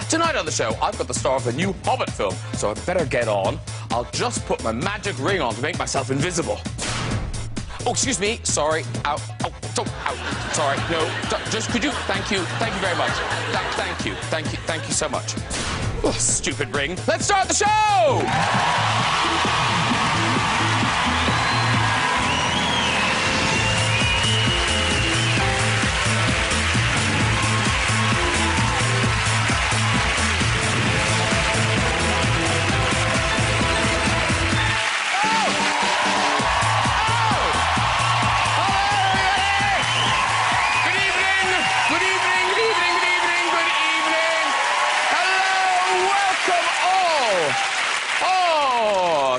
Tonight on the show, I've got the star of the new Hobbit film, so I'd better get on. I'll just put my magic ring on to make myself invisible. Oh, excuse me. Sorry. Ow. Oh, ow. Sorry. No. Just could you? Thank you. Thank you very much. Thank you. Thank you. Thank you so much. Oh, stupid ring. Let's start the show!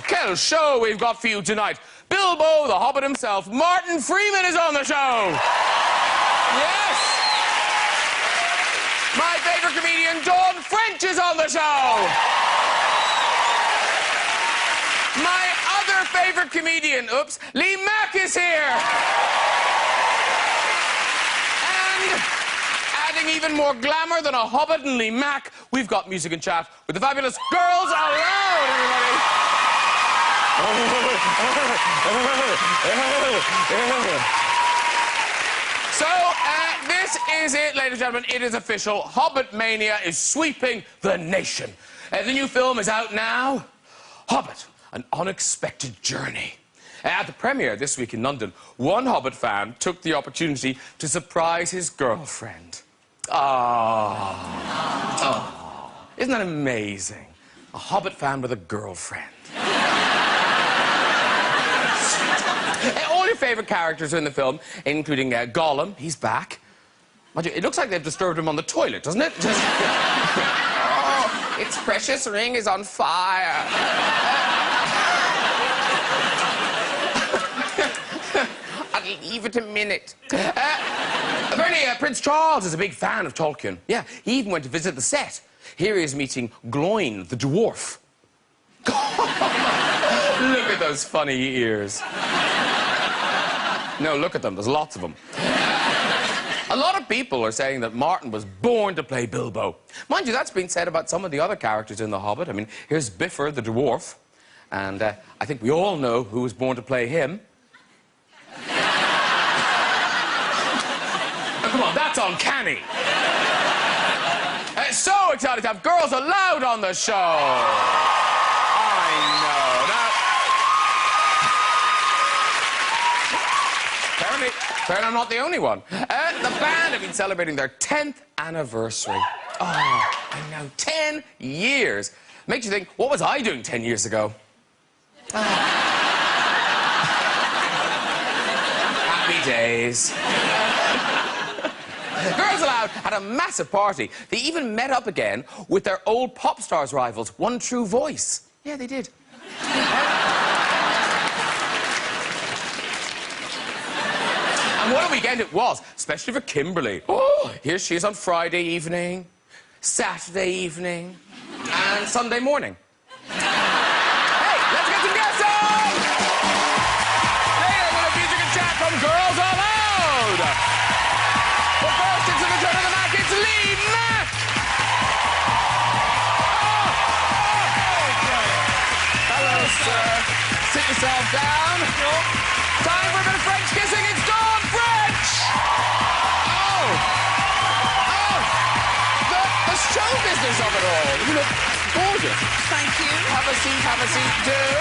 Quel show we've got for you tonight. Bilbo, the Hobbit himself, Martin Freeman is on the show. Yes. My favourite comedian, Dawn French, is on the show. My other favourite comedian, Lee Mack is here. And adding even more glamour than a Hobbit and Lee Mack, we've got music and chat with the fabulous Girls Aloud, everybody. So, this is it, ladies and gentlemen. It is official. Hobbit mania is sweeping the nation. The new film is out now. Hobbit, An Unexpected Journey. At the premiere this week in London, one Hobbit fan took the opportunity to surprise his girlfriend. Oh. Isn't that amazing? A Hobbit fan with a girlfriend. All your favourite characters are in the film, including Gollum. He's back. It looks like they've disturbed him on the toilet, doesn't it? Just... Oh, its precious ring is on fire. I'll leave it a minute. Apparently, Prince Charles is a big fan of Tolkien. Yeah, he even went to visit the set. Here he is meeting Gloin, the dwarf. Look at those funny ears. No, look at them. There's lots of them. A lot of people are saying that Martin was born to play Bilbo. Mind you, that's been said about some of the other characters in The Hobbit. I mean, here's Bifur, the dwarf. And I think we all know who was born to play him. Oh, come on, that's uncanny. So excited to have Girls Aloud on the show. Apparently, I'm not the only one. The band have been celebrating their 10th anniversary. Oh, I know, 10 years. Makes you think, what was I doing 10 years ago? Oh. Happy days. Girls Aloud had a massive party. They even met up again with their old pop stars rivals, One True Voice. Yeah, they did. And what a weekend it was, especially for Kimberly. Oh, here she is on Friday evening, Saturday evening, and Sunday morning. Hey, let's get some guests on! Later, we'll have music and chat from Girls Aloud. But first, it's the return of the Mac. It's Lee Mack. Hello, sir. Sit yourself down. Time for a bit of French kissing. It's Dawn French. The show business of it all. You look gorgeous. Thank you. Have a seat too.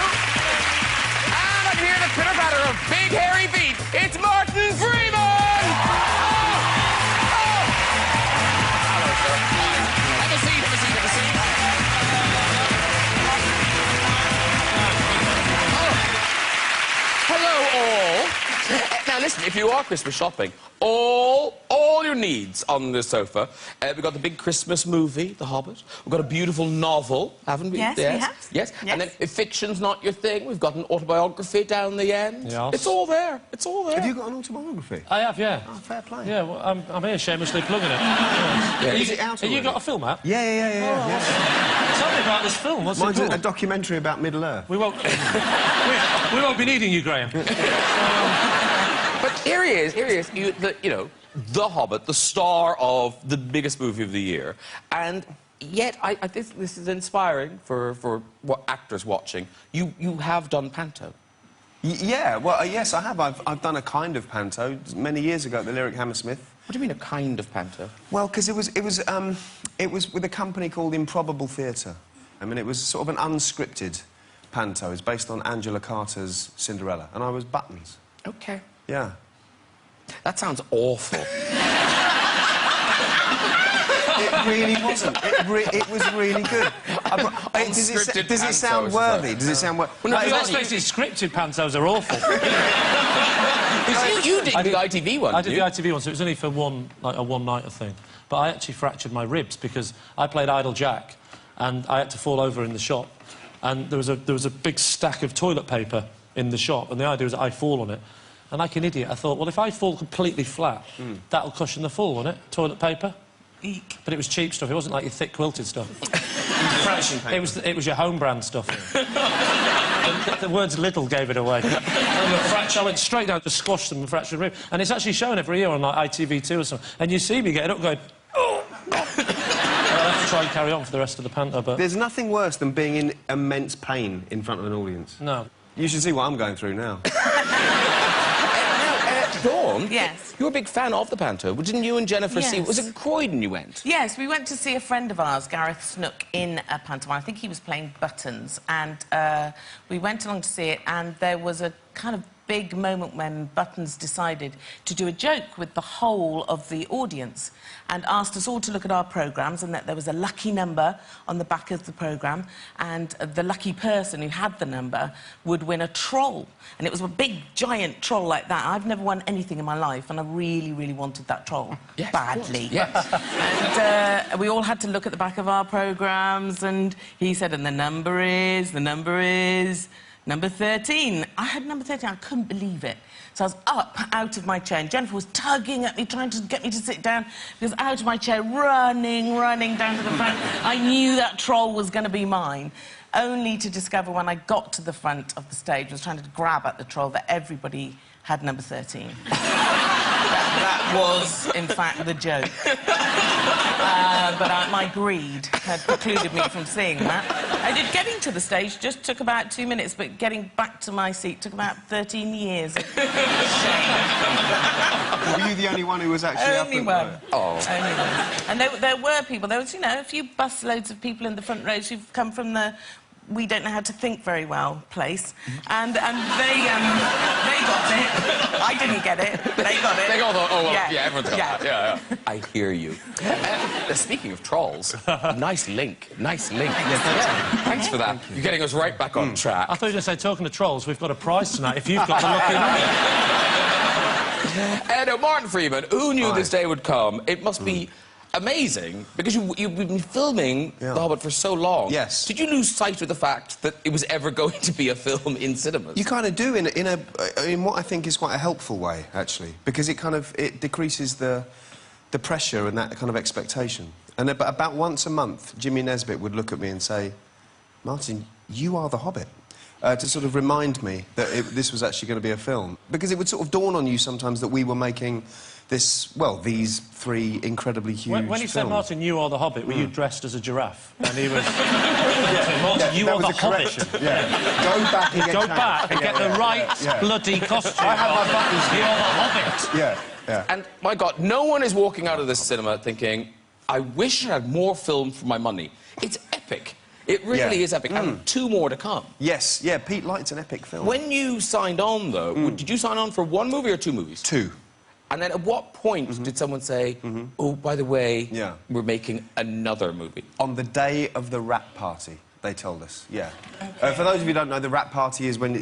And I can hear the pitter-patter of big hairy feet. It's Martin Freeman. Hello, sir. Have a seat. Hello, all. Now, listen, if you are Christmas shopping, all your needs on the sofa. We've got the big Christmas movie, The Hobbit. We've got a beautiful novel, haven't we? Yes, we have. Yes. And then if fiction's not your thing, we've got an autobiography down the end. Yes. It's all there. Have you got an autobiography? I have, yeah. Oh, fair play. Yeah, well, I'm here shamelessly plugging it. Yeah. Is it out Have you already? got a film out? Yeah. Tell me about this film. What's Mine's it called? a documentary about Middle-earth. We won't be needing you, Graham. But here he is, you know, The Hobbit, the star of the biggest movie of the year. And yet this is inspiring for what actors watching. You have done panto. Yeah, well, yes, I have. I've done a kind of panto many years ago at the Lyric Hammersmith. What do you mean, a kind of panto? Well, because it was with a company called Improbable Theatre. I mean, it was sort of an unscripted panto. It's based on Angela Carter's Cinderella, and I was Buttons. Okay. Yeah. That sounds awful. It really wasn't. It was really good. Does it sound worthy? Does it sound worthy? Well, no, let's face it, scripted pantos are awful. You did the ITV one, I did the ITV one, so it was only for a one-nighter thing. But I actually fractured my ribs because I played Idle Jack, and I had to fall over in the shop. And there was a big stack of toilet paper in the shop, and the idea was that I fall on it. And like an idiot, I thought, well, if I fall completely flat, that'll cushion the fall, won't it? Toilet paper. Eek. But it was cheap stuff. It wasn't like your thick quilted stuff. It was your home brand stuff. The words "little" gave it away. And the fracture, I went straight down to squash them and fracture the rib. And it's actually shown every year on like ITV2 or something. And you see me getting up, going, oh. I have to try and carry on for the rest of the panto. But there's nothing worse than being in immense pain in front of an audience. no. You should see what I'm going through now. Dawn? Yes. You're a big fan of the panto. Didn't you and Jennifer see... Yes. Was it Croydon you went? Yes, we went to see a friend of ours, Gareth Snook, in a pantomime. I think he was playing Buttons, and we went along to see it, and there was a kind of big moment when Buttons decided to do a joke with the whole of the audience and asked us all to look at our programmes and that there was a lucky number on the back of the programme, and the lucky person who had the number would win a troll. And it was a big, giant troll like that. I've never won anything in my life, and I really, really wanted that troll. Yes, badly. Yes. And we all had to look at the back of our programmes, and he said, and the number is... number 13. I had number 13. I couldn't believe it. So I was up out of my chair, and Jennifer was tugging at me, trying to get me to sit down. Because out of my chair, running down to the front. I knew that troll was going to be mine. Only to discover when I got to the front of the stage, I was trying to grab at the troll, that everybody had number 13. That was, in fact, the joke. But my greed had precluded me from seeing that. Getting to the stage just took about 2 minutes, but getting back to my seat took about 13 years. Shame. Were you the only one who was actually Only one. Oh. Only one. And there were people. There was, you know, a few busloads of people in the front rows who've come from the we don't know how to think very well place, and they got it. I didn't get it. They got it. They all thought, oh, well, yeah everyone's got yeah. that. Yeah. I hear you. Speaking of trolls, nice link. Nice link. Thanks for that. You're getting us right back on track. I thought you were going to say, talking to trolls, we've got a prize tonight if you've got the lucky number. No, Martin Freeman, who knew this day would come? It must be amazing, because you've been filming The Hobbit for so long. Yes. Did you lose sight of the fact that it was ever going to be a film in cinemas? You kind of do in what I think is quite a helpful way, actually, because it decreases the pressure and that kind of expectation. And about once a month, Jimmy Nesbitt would look at me and say, "Martin, you are The Hobbit." To sort of remind me that this was actually going to be a film. Because it would sort of dawn on you sometimes that we were making these three incredibly huge films. When you said, Martin, you are The Hobbit, were you dressed as a giraffe? And he was... Martin, you are The Hobbit. Yeah. Go back and get Go back and get the right bloody costume. I have my buttons. You are The Hobbit. Yeah. And, my God, no one is walking out of this cinema thinking, I wish I had more film for my money. It's epic. It really is epic, and 2 more to come. Yes, yeah, Pete liked an epic film. When you signed on, though, did you sign on for 1 movie or 2 movies? 2. And then at what point did someone say, oh, by the way, we're making another movie? On the day of the wrap party, they told us, yeah. Okay. For those of you who don't know, the wrap party is when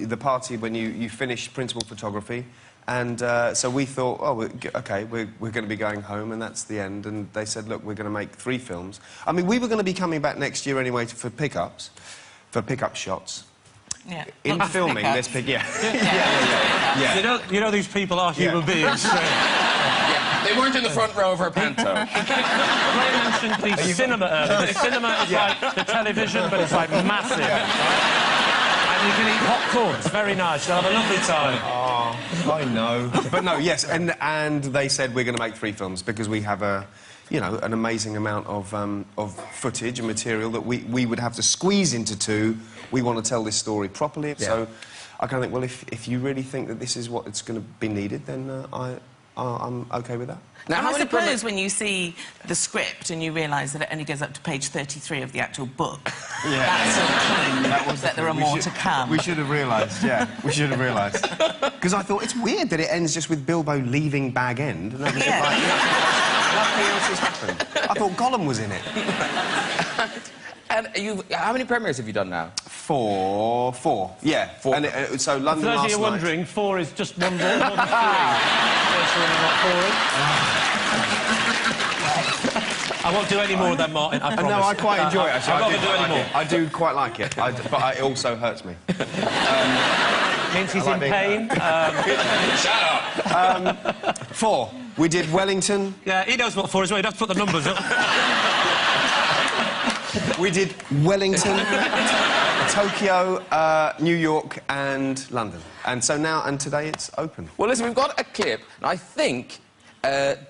you finish principal photography. And so we thought, oh, OK, we're going to be going home, and that's the end. And they said, look, we're going to make 3 films. I mean, we were going to be coming back next year anyway for pickup shots. Yeah. In filming, let's pick... Yeah. You know these people are human beings. They weren't in the front row of her panto. Ray mentioned the cinema earlier. The cinema is like the television, but it's like massive. And you can eat popcorn. It's very nice. You'll have a lovely time. Oh, I know. But no, yes, and they said we're going to make 3 films because we have a... you know, an amazing amount of footage and material that we would have to squeeze into 2. We want to tell this story properly. Yeah. So I kind of think, well, if you really think that this is what it's going to be needed, then I'm OK with that. Now, I suppose when you see the script and you realise that it only goes up to page 33 of the actual book, that's a clue that there are more to come. We should have realised, yeah. We should have realised. Because I thought, it's weird that it ends just with Bilbo leaving Bag End. And nothing else has happened. I thought Gollum was in it. And how many premieres have you done now? 4. Yeah. 4. And so London For those last of you night... wondering, 4 is just one more than 3. I won't do any more of that, Martin, I promise. No, I quite enjoy it, actually. I'm not going to do any more. I do quite like it, but it also hurts me. Means he's in pain. Shut up! 4. We did Wellington. Yeah, he knows what 4 is, well, he'd have to put the numbers up. We did Wellington, Tokyo, New York and London. And so now, and today it's open. Well, listen, we've got a clip, and I think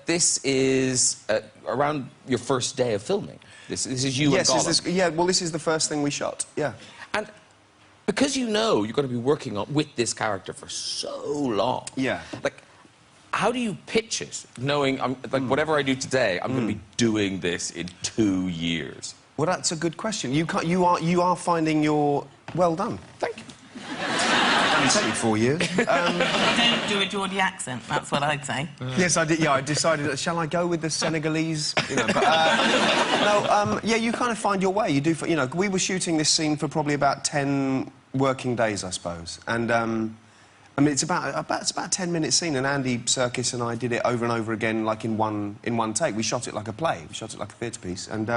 this is around your first day of filming. This is you and Gollum. Yeah, well, this is the first thing we shot, yeah. And because you know you're going to be working with this character for so long... Yeah. Like, how do you pitch it, knowing, like, whatever I do today, I'm going to be doing this in 2 years? Well, that's a good question. You are finding your... Well done. Thank you. Only took me 4 years. Don't do a Geordie accent, that's what I'd say. Yes, I did. Yeah, I decided, shall I go with the Senegalese? You know, but, yeah, you kind of find your way. You do, you know, we were shooting this scene for probably about 10 working days, I suppose. And, I mean, it's about a 10-minute scene, and Andy Serkis and I did it over and over again, like in one take. We shot it like a play. We shot it like a theatre piece. And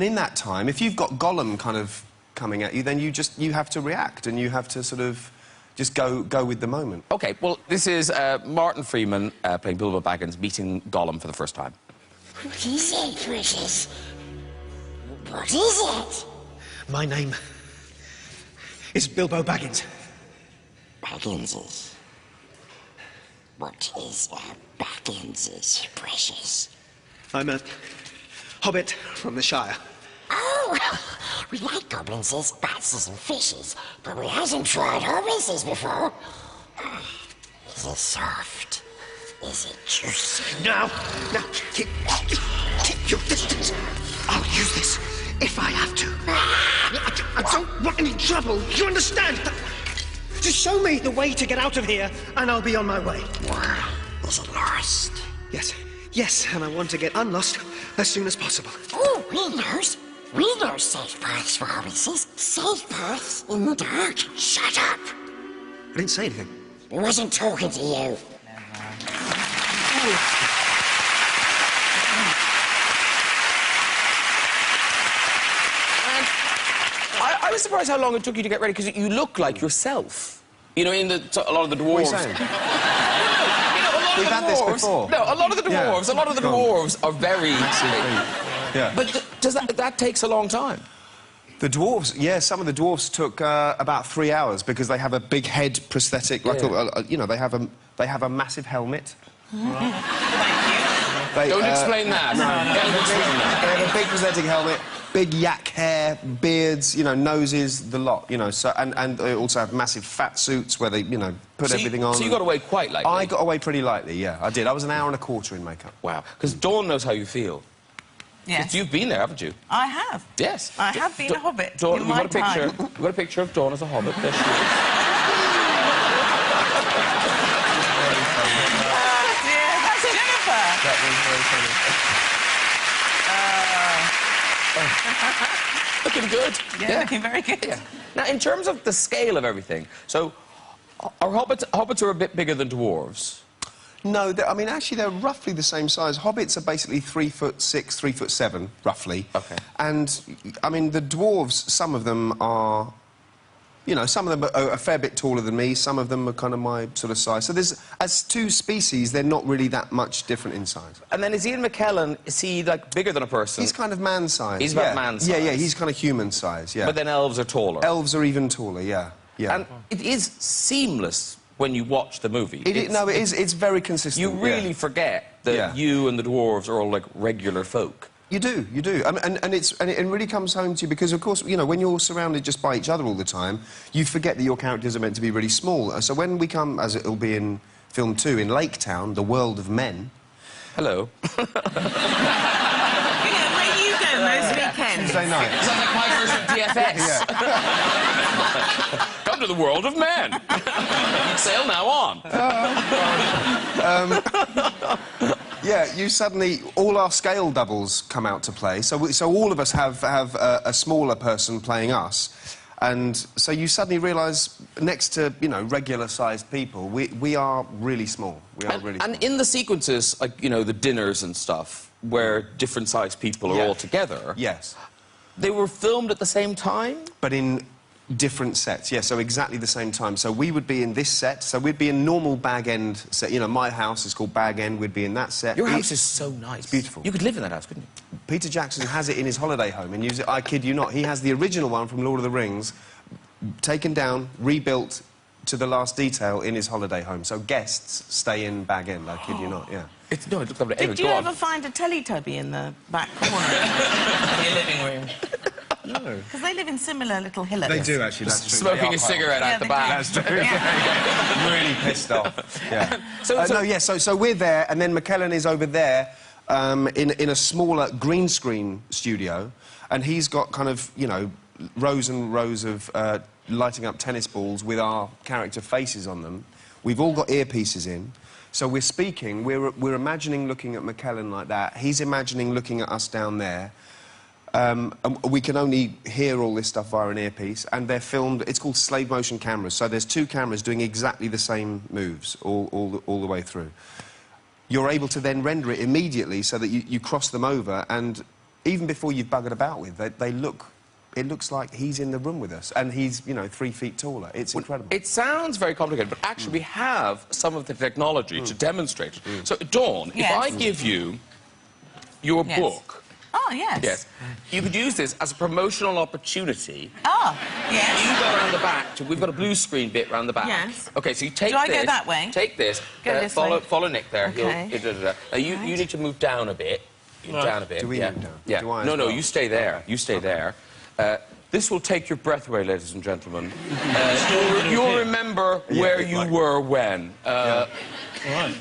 in that time, if you've got Gollum kind of coming at you, then you have to react, and you have to sort of just go with the moment. OK, well, this is Martin Freeman playing Bilbo Baggins, meeting Gollum for the first time. What is it, precious? What is it? My name is Bilbo Baggins. Bagginses. What is a Bagginses, precious? I'm a hobbit from the Shire. Oh, we like goblinses, batses and fishes, but we haven't tried hobbitses before. Is it soft? Is it juicy? Now, keep your distance. I'll use this if I have to. I don't want any trouble, you understand? Just show me the way to get out of here, and I'll be on my way. Why? Is it lost? Yes, and I want to get unlost as soon as possible. Oh, we knows. We know safe paths for hobbitses. Safe paths in the dark. Shut up. I didn't say anything. I wasn't talking to you. I was surprised how long it took you to get ready, because you look like yourself. You know, in a lot of the dwarves... What are you saying? We've had this before. No, a lot of the dwarves, are very... Yeah. But does that takes a long time? The dwarves, yeah, some of the dwarves took about 3 hours because they have a big head prosthetic, like you know, they have a massive helmet. Don't explain that. They have a big prosthetic helmet, big yak hair, beards, you know, noses, the lot, you know. So and they also have massive fat suits where they, you know, put everything on. So you got away quite lightly. I got away pretty lightly, yeah, I did. I was an hour and a quarter in makeup. Wow, because Dawn knows how you feel. Yes. You've been there, haven't you? I have. Yes. I have been a hobbit Dawn, in my time. We've got a picture of Dawn as a hobbit. There she is. Dear, that's Jennifer. That was very funny. Looking good. Yeah, looking very good. Yeah. Now, in terms of the scale of everything, so are hobbits are a bit bigger than dwarves? No, I mean, actually, they're roughly the same size. Hobbits are basically 3'6", 3'7", roughly. OK. And, I mean, the dwarves, some of them are... You know, some of them are a fair bit taller than me, some of them are kind of my sort of size. So there's... As two species, they're not really that much different in size. And then is Ian McKellen, is he, like, bigger than a person? He's kind of man-sized. He's about man-sized? Yeah, he's kind of human-sized, yeah. But then elves are taller? Elves are even taller, yeah. And it is seamless when you watch the movie. No, it is. It's very consistent. You really forget that you and the dwarves are all like regular folk. You do. And it really comes home to you because, of course, you know, when you're surrounded just by each other all the time, you forget that your characters are meant to be really small. So when we come, as it'll be in film 2, in Lake Town, the world of men... Hello. Yeah, where you go most weekends? Tuesday night. Sounds like my version of DFS. Come to the world of men. Sail now on. Yeah, you suddenly... All our scale doubles come out to play, so all of us have a smaller person playing us, and so you suddenly realise, next to, you know, regular-sized people, we are really small. We are really small. And in the sequences, like, you know, the dinners and stuff, where different-sized people are all together... Yes. They were filmed at the same time? But in different sets, yeah, so exactly the same time. So we would be in this set, so we'd be in normal Bag End set. You know, my house is called Bag End, we'd be in that set. Your house is so nice. It's beautiful. You could live in that house, couldn't you? Peter Jackson has it in his holiday home and uses it, I kid you not. He has the original one from Lord of the Rings, taken down, rebuilt to the last detail in his holiday home. So guests stay in Bag End, I kid you not, yeah. It looks lovely. Did you ever find a Teletubby in the back corner of your living room? No. Because they live in similar little hillocks. They do, actually, that's true. Smoking a cigarette out the back. That's true. Really pissed off. Yeah. So we're there, and then McKellen is over there in a smaller green screen studio, and he's got kind of, you know, rows and rows of lighting up tennis balls with our character faces on them. We've all got earpieces in. So we're speaking, we're imagining looking at McKellen like that. He's imagining looking at us down there. And we can only hear all this stuff via an earpiece, and they're filmed... It's called slave motion cameras, so there's 2 cameras doing exactly the same moves all the way through. You're able to then render it immediately so that you cross them over, and even before you've buggered about with, they look... It looks like he's in the room with us, and he's, you know, 3 feet taller. It's incredible. It sounds very complicated, but actually we have some of the technology to demonstrate it. So, Dawn, if I give you your book... Oh, yes. Yes. You could use this as a promotional opportunity. Oh, yes. You go around the back. We've got a blue screen bit round the back. Yes. OK, so you take this... this... Do I go that way? Take this. Go this way. Follow Nick there. OK. Now, you need to move down a bit. Down a bit. Do we move down? Yeah. Do I No, you stay there. You stay there. This will take your breath away, ladies and gentlemen. You'll remember where you were when. All right.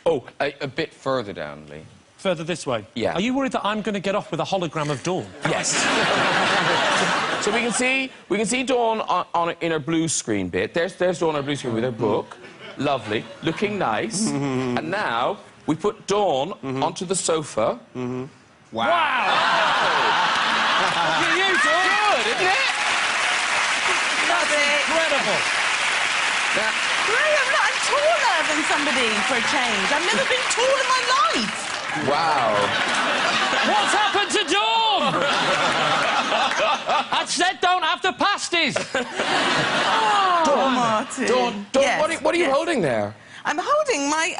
Oh, a bit further down, Lee. Further this way? Yeah. Are you worried that I'm going to get off with a hologram of Dawn? Yes. So we can see Dawn in her blue screen bit. There's Dawn on her blue screen with her book. Lovely. Looking nice. And now we put Dawn onto the sofa. Wow. You Dawn. Good, isn't it? That's Incredible. Now, I'm taller than somebody for a change. I've never been tall in my life. wow. What's happened to Dawn? I said don't have the pasties. Oh, Martin. Dawn, Yes, what are you holding there? I'm holding my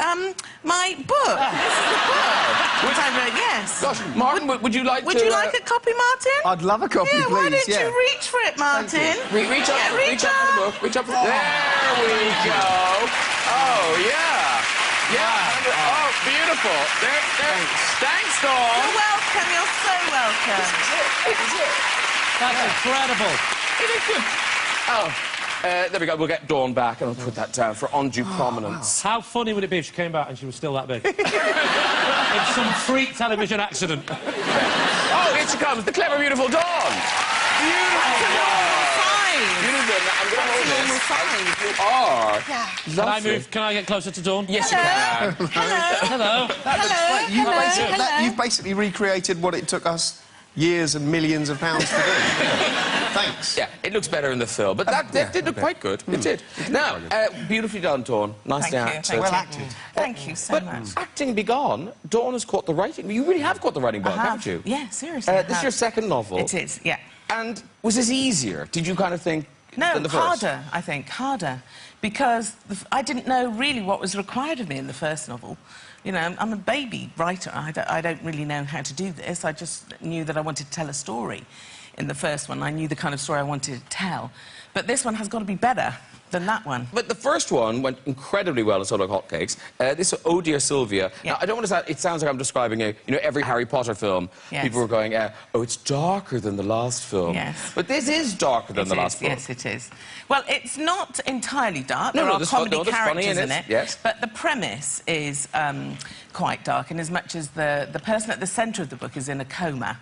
book. This is the book which I wrote, yes. Gosh, Martin, would you like to... Would you like a copy, Martin? I'd love a copy, yeah, why please. don't you reach for it, Martin? Reach up for the book. Reach up for the... There we go. Oh, yeah. Yeah. Oh, beautiful. There. Thanks, Dawn. You're welcome. You're so welcome. That's incredible. It is good. Oh. There we go, we'll get Dawn back and I'll put that down for undue prominence. How funny would it be if she came back and she was still that big? It's some freak television accident. Oh, here she comes, the clever, beautiful Dawn! Beautiful Dawn! Beautiful. I'm going to hold this. You are. Yeah. Lovely. Can I get closer to Dawn? Yes, you can. Hello. Hello. You've basically recreated what it took us years and millions of pounds to do. Thanks. Yeah, it looks better in the film, but that did look quite good. It did. Now, beautifully done, Dawn. Nicely acted. Well acted. Thank you so much. Acting be gone, Dawn has caught the writing. You really have caught the writing bug, haven't you? Yeah, seriously. This is your second novel. It is, yeah. And was this easier? Did you kind of think No, than the first? harder, I think, harder. Because I didn't know really what was required of me in the first novel. You know, I'm a baby writer. I don't really know how to do this. I just knew that I wanted to tell a story. in the first one. I knew the kind of story I wanted to tell. But this one has got to be better than that one. But the first one went incredibly well and sold like hotcakes. This, Oh Dear Sylvia. Yeah. Now, I don't want to sound... It sounds like I'm describing every Harry Potter film. Yes. People were going, oh, it's darker than the last film. Yes. But this is darker than the last film. Yes, it is. Well, it's not entirely dark. No, there no, are comedy characters in it. Yes. But the premise is quite dark, in as much as the person at the centre of the book is in a coma.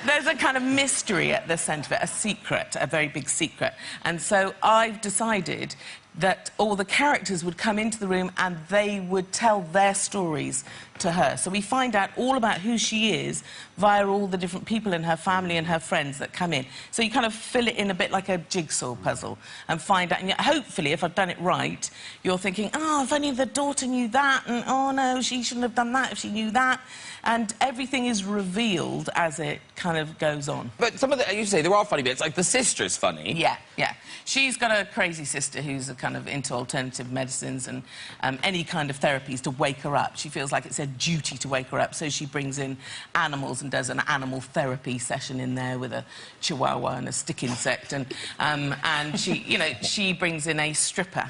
There's a kind of mystery at the centre of it, a secret, a very big secret. And so I've decided that all the characters would come into the room and they would tell their stories to her. So we find out all about who she is via all the different people in her family and her friends that come in. So you kind of fill it in a bit like a jigsaw puzzle and find out. And hopefully, if I've done it right, you're thinking, oh, if only the daughter knew that, and oh no, she shouldn't have done that if she knew that. And everything is revealed as it kind of goes on. But some of the, you say, there are funny bits, like the sister's funny. Yeah, yeah. She's got a crazy sister who's kind of into alternative medicines and any kind of therapies to wake her up. She feels like it's a duty to wake her up, so she brings in animals and does an animal therapy session in there with a chihuahua and a stick insect. And she, she brings in a stripper.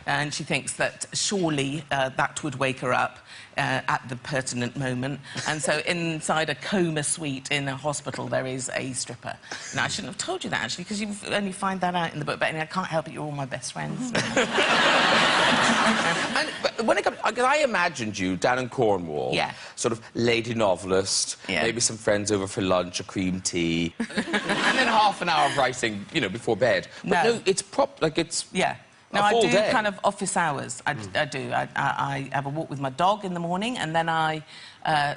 And she thinks that surely that would wake her up at the pertinent moment. And so inside a coma suite in a hospital, there is a stripper. Now, I shouldn't have told you that, actually, because you only find that out in the book. But anyway, I can't help it, you're all my best friends. And when it comes... Because I imagined you down in Cornwall, yeah, sort of lady novelist, yeah, maybe some friends over for lunch, a cream tea, and then half an hour of writing, before bed. But no, it's it's... Yeah. No, I do kind of office hours. I do. I have a walk with my dog in the morning, and then I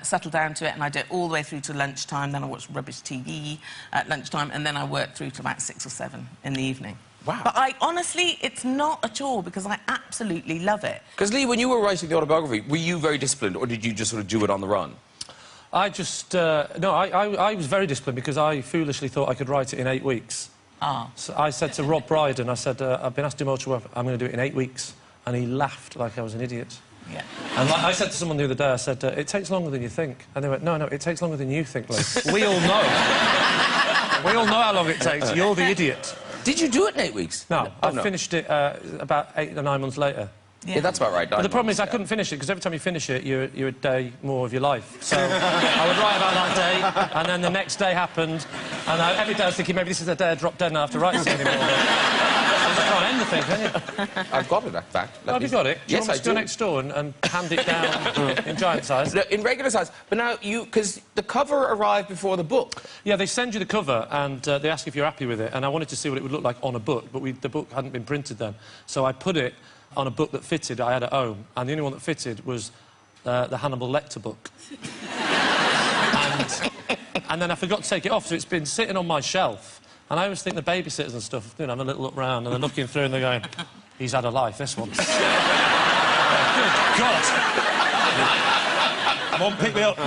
settle down to it, and I do it all the way through to lunchtime. Then I watch rubbish TV at lunchtime, and then I work through to about 6 or 7 in the evening. Wow. But honestly, it's not a chore, because I absolutely love it. Because, Lee, when you were writing the autobiography, were you very disciplined, or did you just sort of do it on the run? I just... no, I was very disciplined, because I foolishly thought I could write it in 8 weeks. So I said to Rob Brydon, I said, I've been asked to do motor work, I'm going to do it in 8 weeks. And he laughed like I was an idiot. Yeah. And I said to someone the other day, I said, it takes longer than you think. And they went, no, it takes longer than you think, Lee. We all know. We all know how long it takes. You're the idiot. Did you do it in 8 weeks? No, I finished it about 8 or 9 months later. Yeah. Yeah, that's about right. But the problem is I couldn't finish it, because every time you finish it, you're a day more of your life. So I would write about that day, and then the next day happened, and every day I was thinking, maybe this is the day I drop dead and I have to write this anymore. You can't end the thing, can you? I've got it, in fact. Oh, have you got it? Do you Yes, want me I to go next door and hand it down in giant size? No, in regular size. But now because the cover arrived before the book. Yeah, they send you the cover, and they ask if you're happy with it, and I wanted to see what it would look like on a book, but the book hadn't been printed then. So I put it on a book that fitted I had at home, and the only one that fitted was the Hannibal Lecter book. and then I forgot to take it off, so it's been sitting on my shelf. And I always think the babysitters and stuff, have a little look round, and they're looking through and they're going, he's had a life, this one. Good God! Come on, pick me up.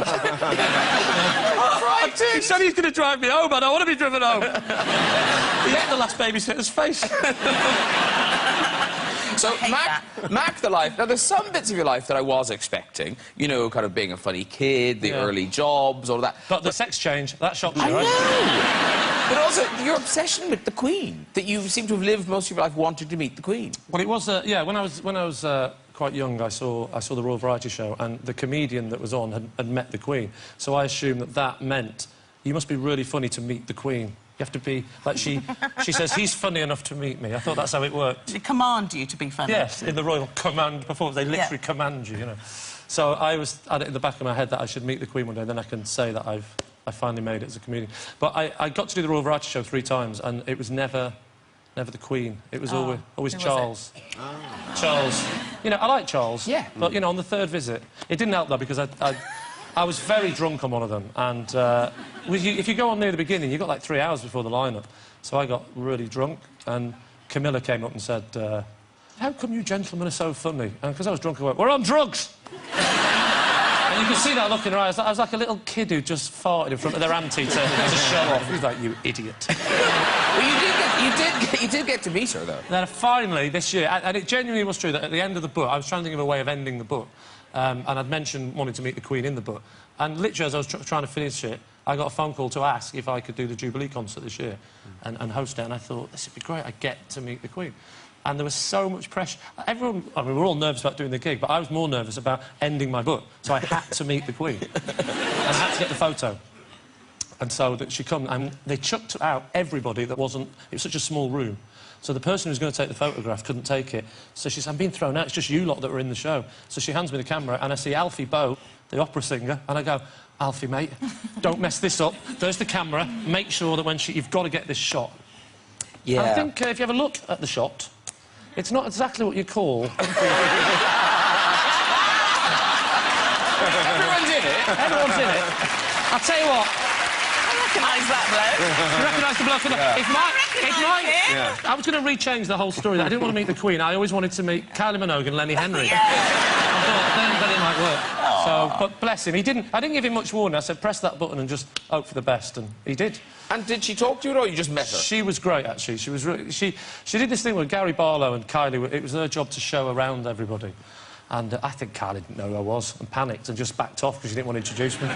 He said he's going to drive me home, I don't want to be driven home. He hit the last babysitter's face. So, Mac the life. Now, there's some bits of your life that I was expecting. Kind of being a funny kid, the early jobs, all of that. But the sex change, that shocked you, I right? know! But also, your obsession with the Queen, that you seem to have lived most of your life wanting to meet the Queen. Well, it was, yeah, when I was quite young, I saw the Royal Variety Show, and the comedian that was on had met the Queen. So I assumed that meant you must be really funny to meet the Queen. You have to be, like, she says, he's funny enough to meet me. I thought that's how it worked. They command you to be funny? Yes, in the Royal Command performance, they literally command you, So I was had it in the back of my head that I should meet the Queen one day, and then I can say that I finally made it as a comedian. But I got to do the Royal Variety Show 3 times, and it was never the Queen. It was always Charles. Charles. I like Charles. Yeah. But, on the 3rd visit, it didn't help, though, because I was very drunk on one of them, and if you go on near the beginning, you've got like 3 hours before the lineup. So I got really drunk, and Camilla came up and said, how come you gentlemen are so funny? And because I was drunk, I went, we're on drugs! And you can see that look in her eyes. I was like a little kid who just farted in front of their auntie to show off. He's like, you idiot. Well, you did get to meet her, though. Then finally, this year, and it genuinely was true that at the end of the book, I was trying to think of a way of ending the book. and I'd mentioned wanting to meet the Queen in the book. And literally, as I was trying to finish it, I got a phone call to ask if I could do the Jubilee concert this year and host it, and I thought, this would be great, I get to meet the Queen. And there was so much pressure. Everyone, I mean, we were all nervous about doing the gig, but I was more nervous about ending my book, so I had to meet the Queen. And I had to get the photo. And so that she come, and they chucked out everybody that wasn't... It was such a small room. So the person who was going to take the photograph couldn't take it. So she said, I'm being thrown out, it's just you lot that were in the show. So she hands me the camera, and I see Alfie Boe, the opera singer, and I go, Alfie, mate, don't mess this up. There's the camera, make sure that when you've got to get this shot. Yeah. I think if you have a look at the shot, it's not exactly what you call... Everyone's in it. Everyone's in it. I'll tell you what. I recognise that bloke. You recognise the bloke? Yeah. I was going to rechange the whole story. I didn't want to meet the Queen. I always wanted to meet Kylie Minogue and Lenny Henry. Yeah. I thought then it might work. So, but bless him, I didn't give him much warning. I said, press that button and just hope for the best, and he did. And did she talk to you, or you just met her? She was great, actually. She was really... She did this thing with Gary Barlow and Kylie. It was her job to show around everybody. And I think Kylie didn't know who I was and panicked and just backed off because she didn't want to introduce me.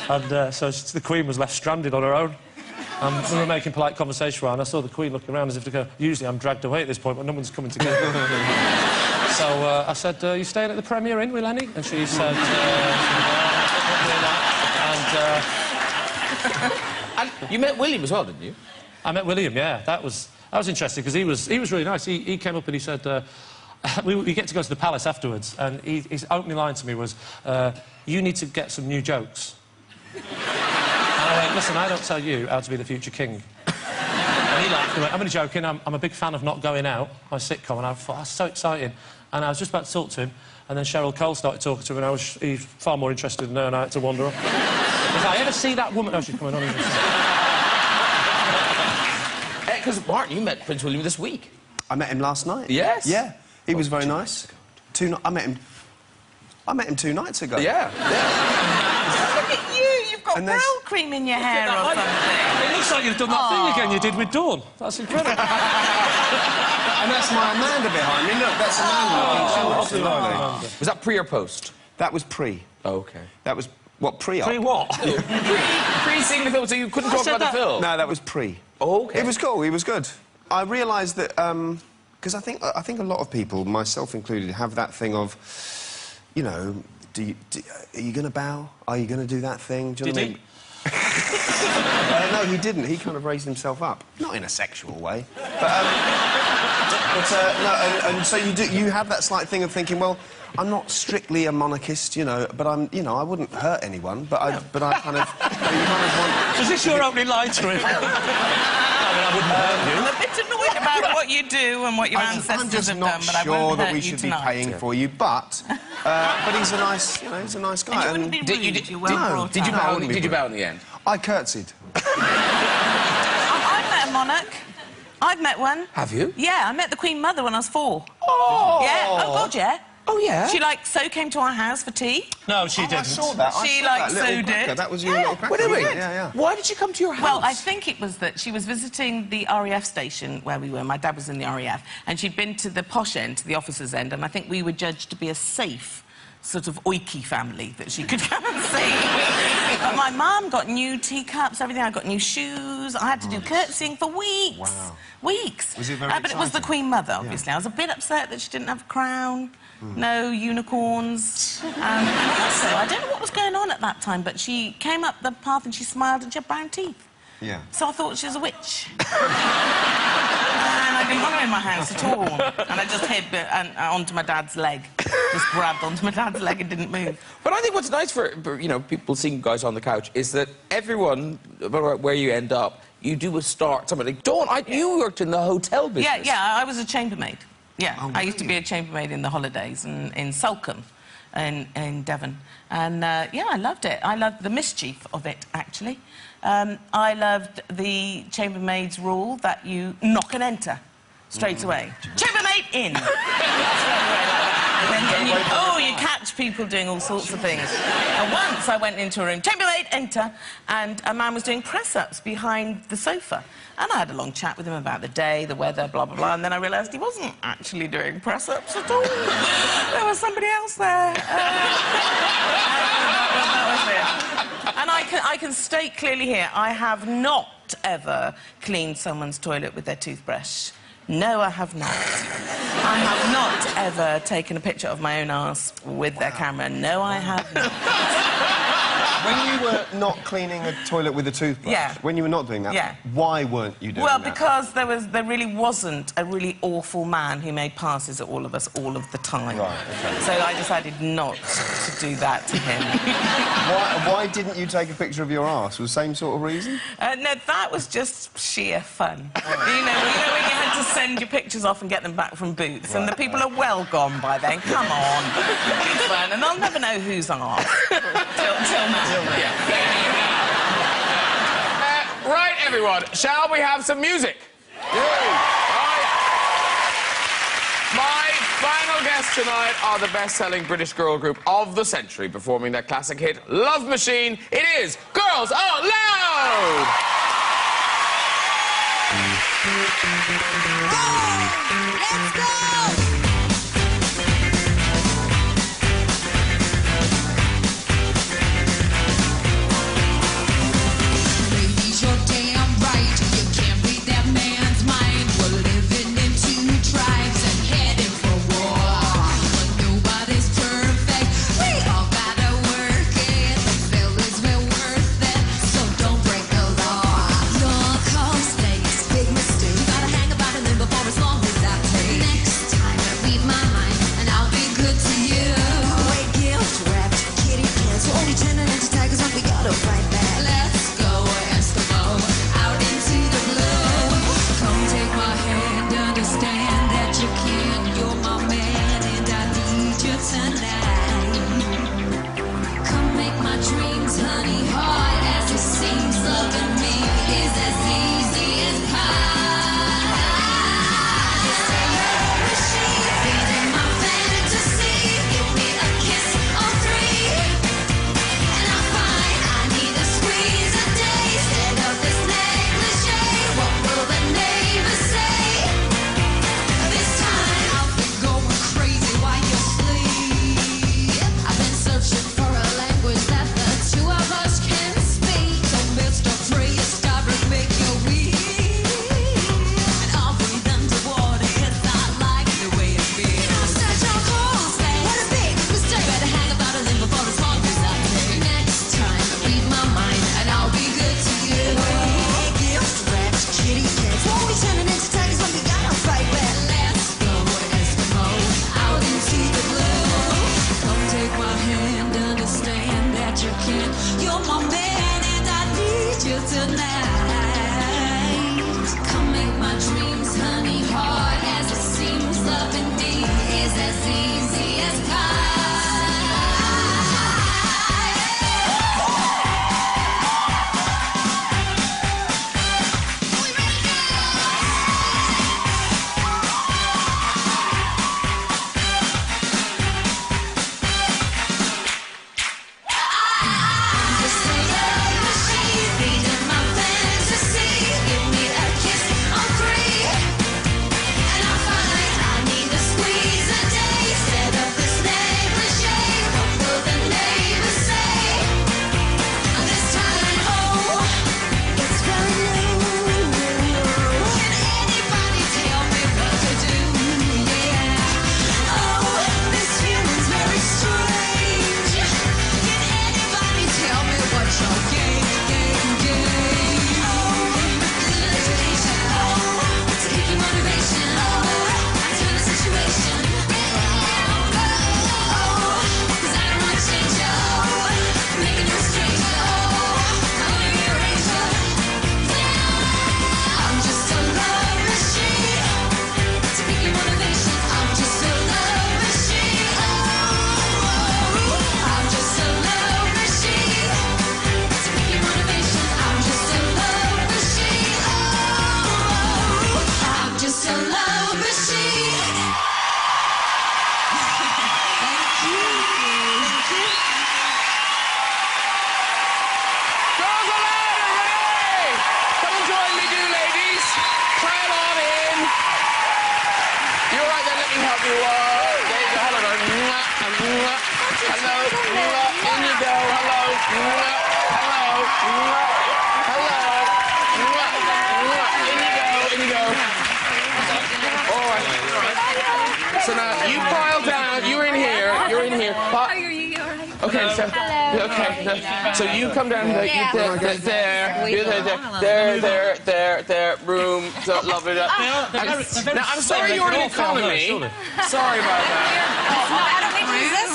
And so the Queen was left stranded on her own. We were making polite conversation around. I saw the Queen looking around as if to go, usually I'm dragged away at this point, but no one's coming to get me. So I said, you staying at the Premier Inn with Lenny? And she said, And you met William as well, didn't you? I met William, yeah. That was interesting because he was really nice. He came up and he said... we get to go to the palace afterwards, and his opening line to me was, you need to get some new jokes. And I went, listen, I don't tell you how to be the future king. And he laughed and went, I'm only joking, I'm a big fan of Not Going Out, my sitcom, and I thought, that's so exciting. And I was just about to talk to him, and then Cheryl Cole started talking to him, and he's far more interested in her, and I had to wander off. If I ever see that woman... Oh, she's coming on. Because, Martin, you met Prince William this week. I met him last night. Yes? Yeah. He was very nice. I met him 2 nights ago. Yeah. Look at you, you've got brown cream in your hair or something. It looks like you've done that thing again you did with Dawn. That's incredible. And that's my Amanda behind me. Look, that's Amanda. Was that pre or post? That was pre. Oh, OK. That was, what, pre-op? Pre what? Pre-seeing the film, so you couldn't talk about the film? No, that was pre. Oh, OK. It was cool, it was good. I realised that, because I think a lot of people, myself included, have that thing of, you know, are you going to bow? Are you going to do that thing? Do you know what I mean? No, he didn't. He kind of raised himself up. Not in a sexual way. But no, and so you have that slight thing of thinking, well, I'm not strictly a monarchist, you know, but I wouldn't hurt anyone, but I kind of... you kind of want... Was this your opening line to him? I wouldn't hurt you. I'm a bit annoyed about what you do and what your ancestors have done, but I won't hurt you tonight. I'm just not sure that we should be paying for you, but he's a nice, you know, he's a nice guy. And you wouldn't be rude, you're well brought up. Did you bow in the end? I curtsied. I've met a monarch. I've met one. Have you? Yeah, I met the Queen Mother when I was 4. Oh! Yeah, oh God, yeah. Oh, yeah? She, came to our house for tea. No, she didn't. I saw that. She, so did. That was your little cracker. Wait. Yeah. Why did she come to your house? Well, I think it was that she was visiting the RAF station where we were. My dad was in the RAF. And she'd been to the posh end, to the officers' end, and I think we were judged to be a safe sort of oiky family that she could come and see. But my mum got new teacups, everything. I got new shoes. I had to do curtsying for weeks. Wow. Weeks. Was it very But it was the Queen Mother, obviously. Yeah. I was a bit upset that she didn't have a crown. No unicorns. And also, I don't know what was going on at that time, but she came up the path and she smiled and she had brown teeth. Yeah. So I thought she was a witch. And I didn't want her in my house at all. And I just hid onto my dad's leg. Just grabbed onto my dad's leg and didn't move. But I think what's nice for you know, people seeing guys on the couch is that everyone, no matter where you end up, you do start something. Like, Dawn, you worked in the hotel business. Yeah, I was a chambermaid. Yeah, I used to be a chambermaid in the holidays in Salcombe, in Devon. And, yeah, I loved it. I loved the mischief of it, actually. I loved the chambermaid's rule that you knock and enter straight away. Chambermaid in! Straight away like that. you catch people doing all sorts of things. And once I went into a room, chambermaid, enter, and a man was doing press-ups behind the sofa. And I had a long chat with him about the day, the weather, blah, blah, blah, and then I realised he wasn't actually doing press-ups at all. There was somebody else there. That was it. And I can state clearly here, I have not ever cleaned someone's toilet with their toothbrush. No, I have not. I have not ever taken a picture of my own arse with their camera. No, I have not. When you were not cleaning a toilet with a toothbrush, yeah. when you were not doing that, yeah. why weren't you doing that? Well, because there really wasn't a really awful man who made passes at all of us all of the time. Right, okay. So I decided not to do that to him. Why didn't you take a picture of your arse? Was the same sort of reason? No, that was just sheer fun. Right. You know when you had to send your pictures off and get them back from Boots, right, and the people are well gone by then. Come on. It's fun, and I'll never know who's off. till now. Right, everyone, shall we have some music? Oh, yeah. My final guests tonight are the best-selling British girl group of the century, performing their classic hit, Love Machine. It is Girls Out Loud! Let's go! In you go. All right. So now you pile down. You're in here. You're in here. Are you all right? Okay, so so you come down here. Yeah. There. Room. So lovely. Now I'm sorry you're in economy. Sorry about that.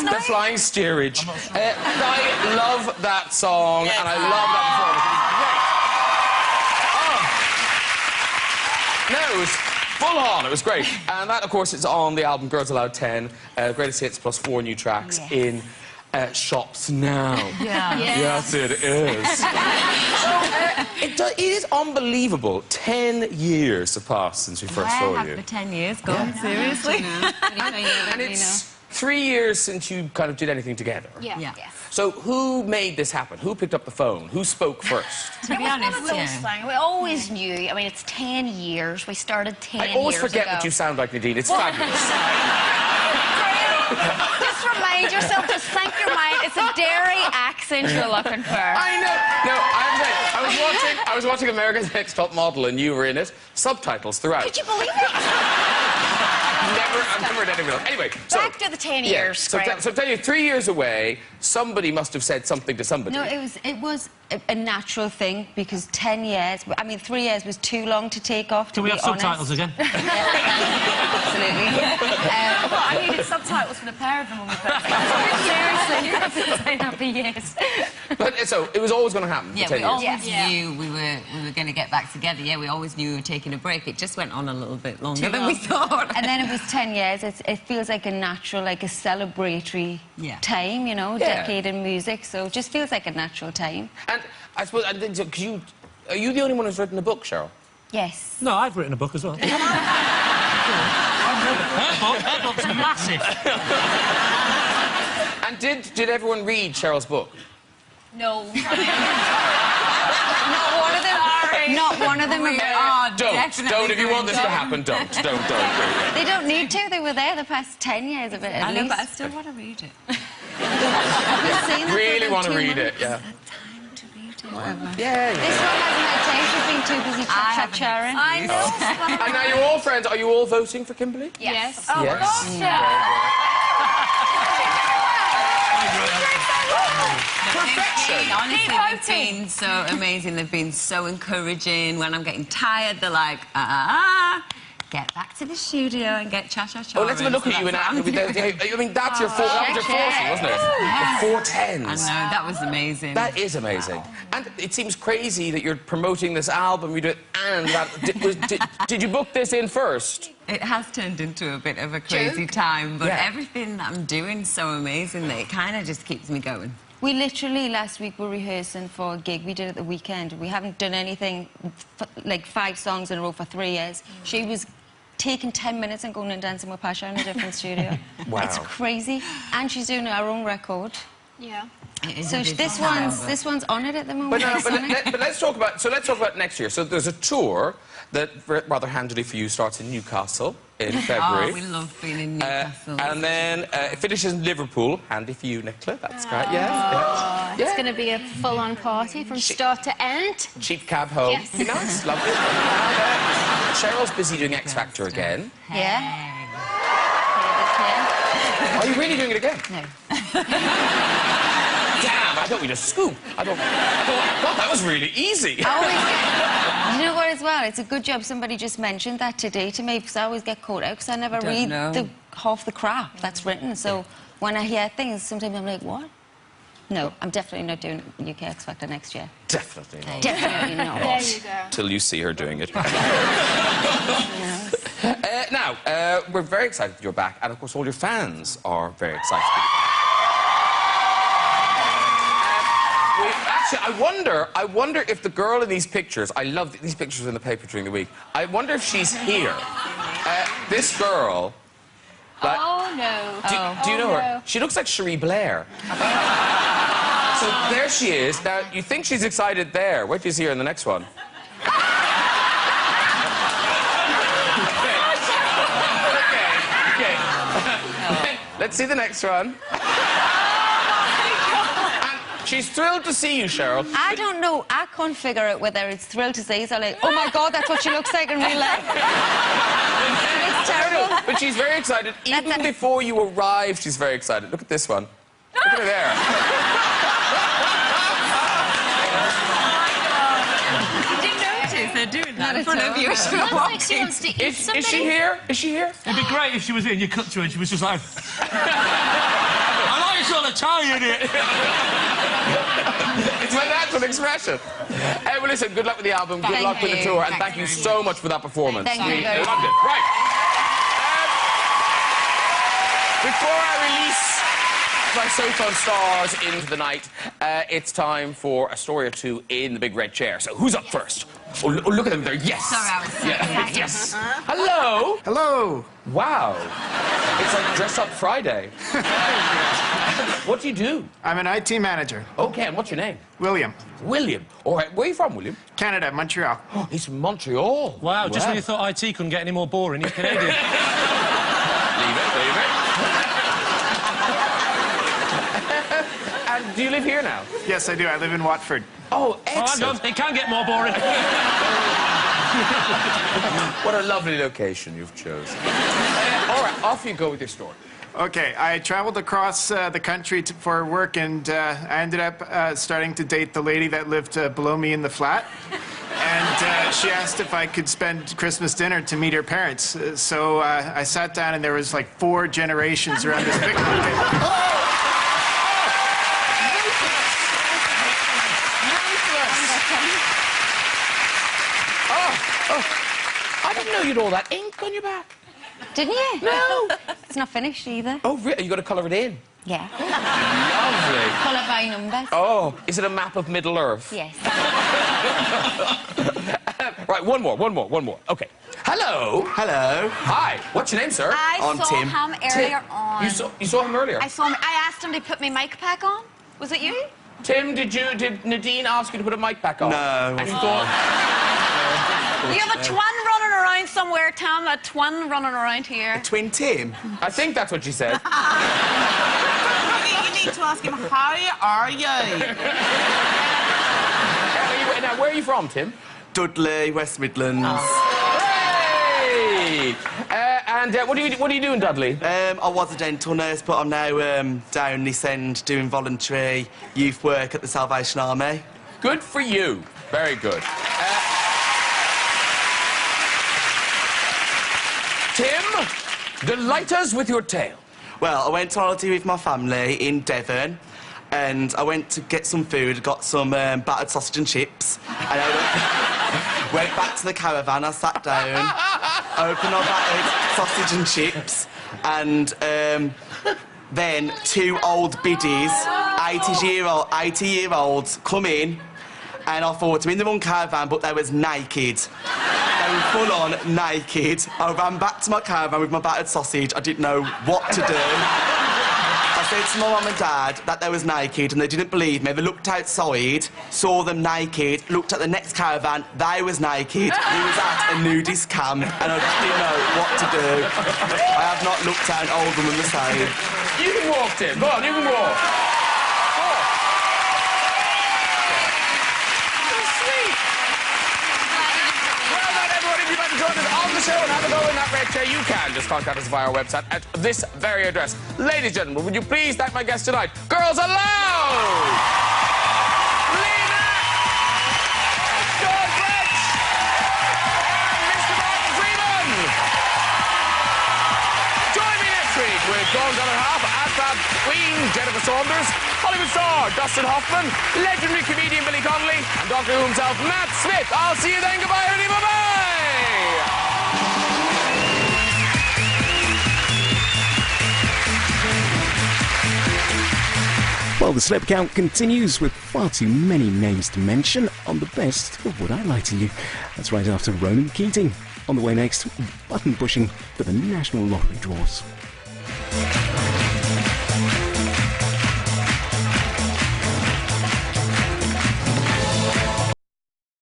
The flying steerage. I love that song and I love that performance. No, it was full on. It was great. And that, of course, is on the album Girls Aloud 10, Greatest Hits plus 4 new tracks in shops now. Yeah. Yes, it is. It is unbelievable. 10 years have passed since we first saw you. The 10 years gone, seriously? And it's 3 years since you kind of did anything together. Yeah. So who made this happen? Who picked up the phone? Who spoke first? To be honest, we always knew. I mean, it's 10 years. We started 10 years I always ago. forget what you sound like, Nadine. It's fabulous. Just remind yourself, just think your mind. It's a Derry accent you're looking for. I know. No, I was watching America's Next Top Model and you were in it. Subtitles throughout. Could you believe it? I've never read anything else. Anyway, so... Back to the 10 years, So Graham. tell you, 3 years away, somebody must have said something to somebody. No, it was a natural thing because 10 years, I mean, 3 years was too long to take off, to Can we be have subtitles honest. again? Absolutely. Well, I needed subtitles for the pair of them when we first started. Seriously, you're going to say that for years. But so it was always going to happen for Yeah, 10 we years. always knew we were going to get back together. Yeah, we always knew we were taking a break. It just went on a little bit longer than we thought. And then it was 10 years. It feels like a natural, like a celebratory time, you know, decade in music. So it just feels like a natural time. And I suppose, are you the only one who's written a book, Cheryl? Yes. No, I've written a book as well. Her book's massive. And did everyone read Cheryl's book? No. Not one of them. Don't. If you want this to happen, don't. They don't need to. They were there the past 10 years of it, at I know, least. but I still want to read it. I've seen it Really for want to 2 read it, months. yeah. Whatever. Yeah. This one hasn't had time. She's been too busy chat-chatting. I know. And now you're all friends. Are you all voting for Kimberly? Yes. Oh, Yes. Perfection. Honestly, they've been so amazing. They've been so encouraging. When I'm getting tired, they're like, get back to the studio and get cha-cha-cha. Oh, let's have a look at you in action. I mean, that's your that was your 40, wasn't it? Yeah. The 410s. I know, that was amazing. That is amazing. And it seems crazy that you're promoting this album, you do it, and that... Did you book this in first? It has turned into a bit of a crazy time, but everything that I'm doing is so amazing that it kind of just keeps me going. We literally, last week, were rehearsing for a gig we did at the weekend. We haven't done anything, like 5 songs in a row for 3 years. She was taking 10 minutes and going and dancing with Pasha in a different studio. Wow. It's crazy. And she's doing her own record. Yeah. So this one's on it at the moment. But let's talk about next year. So there's a tour that rather handily for you starts in Newcastle in February. Oh, we love being in Newcastle. And then it finishes in Liverpool. Handy for you, Nicola. That's great. It's going to be a full-on party from start to end. Cheap cab home. Yes. Be nice. Lovely. Cheryl's busy doing X Factor again. Yeah. Are you really doing it again? No. Damn, I thought we'd a scoop. I thought, God, that was really easy. I always get, you know what, as well? It's a good job somebody just mentioned that today to me, because I always get caught out, because I never read half the crap that's written. So when I hear things, sometimes I'm like, what? No, I'm definitely not doing UK X Factor next year. Definitely not. Definitely not. There you go. Till you see her doing it. Now, we're very excited you're back, and of course all your fans are very excited. Actually, I wonder if the girl in these pictures, I love these pictures in the paper during the week, I wonder if she's here. This girl... Like, Oh, no. do you know her? She looks like Cherie Blair. So there she is. Now, you think she's excited there. Wait till you see her in the next one. Okay. Let's see the next one. She's thrilled to see you, Cheryl. I don't know. I can't figure out whether it's thrilled to see. So like, oh my God, that's what she looks like in real life. It's terrible. But she's very excited. Even before you arrived, she's very excited. Look at this one. Look at her there. They're doing that Not in front at of you. all. She Looks like she wants to eat Is somebody. she here? Is she here? It'd be great if she was in, you cut to her and she was just like... I like this all Italian, it. It's my natural expression. Well, listen, good luck with the album, good luck with the you. tour, and thank you so much for that performance. Thank you We very loved it. Right. Before I release my sophone stars into the night, it's time for a story or two in the big red chair. So who's up first? Oh, look at them there. Yes. Sorry, I was Yes. Hello. Hello. Wow. It's like Dress Up Friday. What do you do? I'm an IT manager. Okay, and what's your name? William. William. All right, where are you from, William? Canada, Montreal. Oh, he's from Montreal. Wow, just when you thought IT couldn't get any more boring, he's Canadian. Leave it. And do you live here now? Yes, I do. I live in Watford. Oh, Oh, hang excellent. on, it can get more boring. What a lovely location you've chosen. All right, off you go with your story. Okay, I traveled across the country for work, and I ended up starting to date the lady that lived below me in the flat. And she asked if I could spend Christmas dinner to meet her parents. So I sat down, and there was like 4 generations around this picnic table. I didn't know you'd all that ink on your back. Didn't you? No. It's not finished either. Oh, really? You got to colour it in? Yeah. Lovely. Colour by numbers. Oh, is it a map of Middle Earth? Yes. Right, one more. Okay. Hello. Hello. Hi. What's your name, sir? I'm I saw Tim. him earlier on. You saw him earlier? I saw him. I asked him to put my mic pack on. Was it you? Tim, did Nadine ask you to put a mic back on? No. And you thought... You have a twin running around somewhere, Tom. A twin running around here. Twin Tim. I think that's what she said. You need to ask him, how are you? Now, where are you from, Tim? Dudley, West Midlands. Hey! And what are you doing, Dudley? I was a dental nurse, but I'm now down this end doing voluntary youth work at the Salvation Army. Good for you. Very good. Tim, delight us with your tale. Well, I went on holiday with my family in Devon, and I went to get some food, got some battered sausage and chips, and I went back to the caravan, I sat down, opened my battered sausage and chips, and then 2 old biddies, 80-year-olds, come in, and I thought, I'm in the wrong caravan, but they was naked. They were full-on naked. I ran back to my caravan with my battered sausage. I didn't know what to do. I said to my mum and dad that they was naked, and they didn't believe me. They looked outside, saw them naked, looked at the next caravan, they was naked. We was at a nudist camp, and I just didn't know what to do. I have not looked at an old woman the same. You can walk, Tim. Go on, you can walk. Join us on the show and have a go in that red chair. You can just contact us via our website at this very address. Ladies and gentlemen, would you please thank my guest tonight, Girls Aloud! Lena! George Rich! And Mr. Martin Freeman! Join me next week with Girls Aloud Half, Afab Queen Jennifer Saunders, Hollywood star Dustin Hoffman, legendary comedian Billy Connolly, and Doctor Who himself, Matt Smith. I'll see you then. Goodbye, everybody. Bye-bye! Well, the celeb count continues with far too many names to mention on the best of Would I Lie to You. That's right after Ronan Keating. On the way next, button pushing for the National Lottery draws.